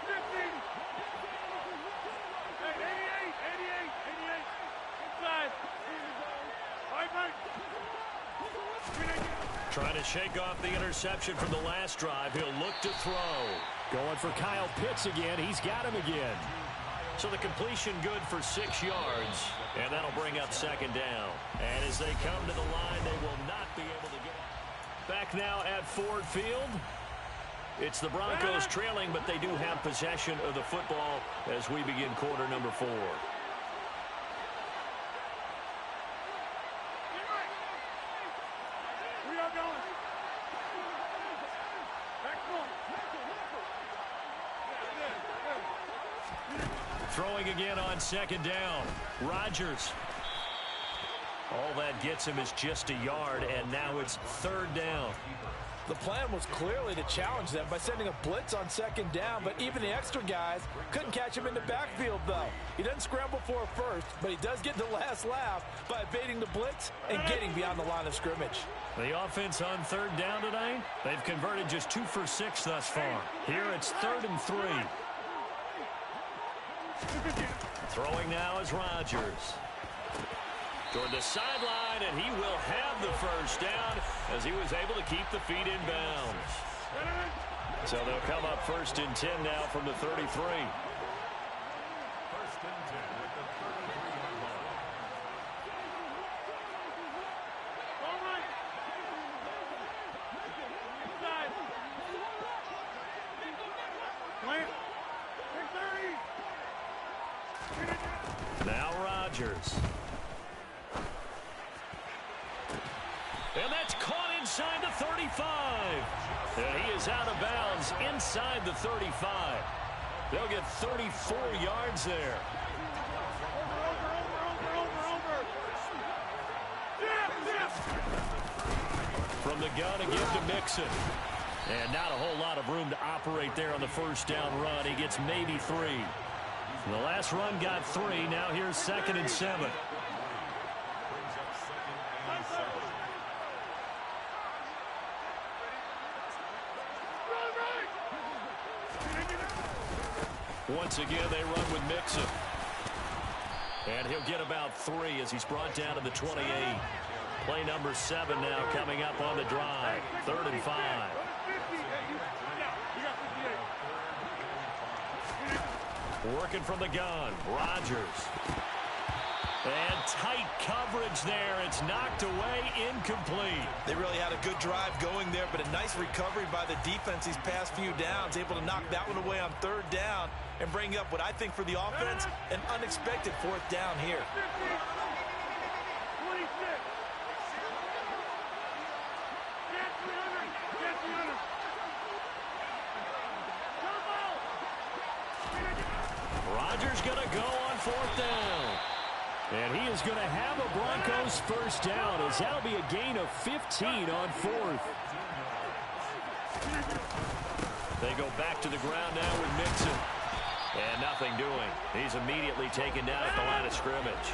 Speaker 3: 15. Hey, 88. Inside. Right.
Speaker 1: Trying to shake off the interception from the last drive. He'll look to throw. Going for Kyle Pitts again. He's got him again. So the completion good for 6 yards. And that'll bring up 2nd down. And as they come to the line, they will not be able to get it. Back now at Ford Field. It's the Broncos trailing, but they do have possession of the football as we begin quarter number 4.
Speaker 3: We are going. Back point.
Speaker 1: Throwing again on 2nd down. Rodgers. All that gets him is just a yard, and now it's 3rd down.
Speaker 2: The plan was clearly to challenge them by sending a blitz on 2nd down, but even the extra guys couldn't catch him in the backfield, though. He doesn't scramble for a first, but he does get the last laugh by evading the blitz and getting beyond the line of scrimmage.
Speaker 1: The offense on 3rd down tonight, they've converted just 2 for 6 thus far. Here it's 3rd and 3. Throwing now is Rodgers. Toward the sideline, and he will have the first down as he was able to keep the feet in bounds. So they'll come up 1st and 10 now from the 33.
Speaker 3: 1st and 10 at the 33-yard line. All right. Inside. Plant. 630.
Speaker 1: Now Rodgers. And that's caught inside the 35. And he is out of bounds inside the 35. They'll get 34 yards there.
Speaker 3: Over.
Speaker 1: From the gun again to Mixon. And not a whole lot of room to operate there on the 1st down run. He gets maybe 3. The last run got 3. Now here's 2nd and 7. Once again, they run with Mixon. And he'll get about 3 as he's brought down to the 28. Play number 7 now coming up on the drive. 3rd and 5. Working from the gun. Rodgers. And tight coverage there. It's knocked away, incomplete.
Speaker 2: They really had a good drive going there, but a nice recovery by the defense these past few downs, able to knock that one away on 3rd down and bring up what I think for the offense, an unexpected 4th down here.
Speaker 3: 26.
Speaker 1: Rodgers going to go on 4th down. And he is going to have a Broncos 1st down as that'll be a gain of 15 on 4th. They go back to the ground now with Mixon. And nothing doing. He's immediately taken down at the line of scrimmage.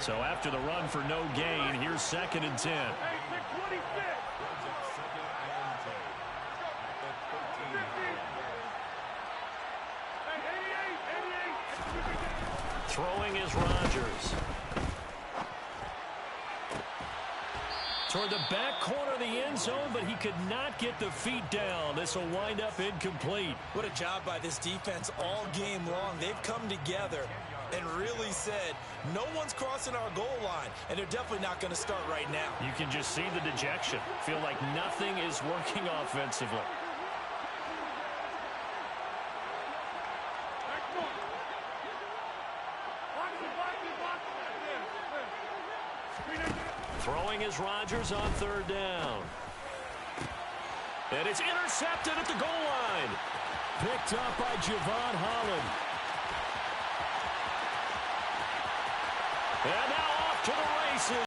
Speaker 1: So after the run for no gain, here's 2nd and 10. Throwing is Rodgers. Toward the back corner of the end zone, but he could not get the feet down. This will wind up incomplete.
Speaker 2: What a job by this defense all game long. They've come together and really said, no one's crossing our goal line, and they're definitely not going to start right now.
Speaker 1: You can just see the dejection. Feel like nothing is working offensively. Throwing is Rodgers on 3rd down. And it's intercepted at the goal line. Picked up by Javon Holland. And now off to the races.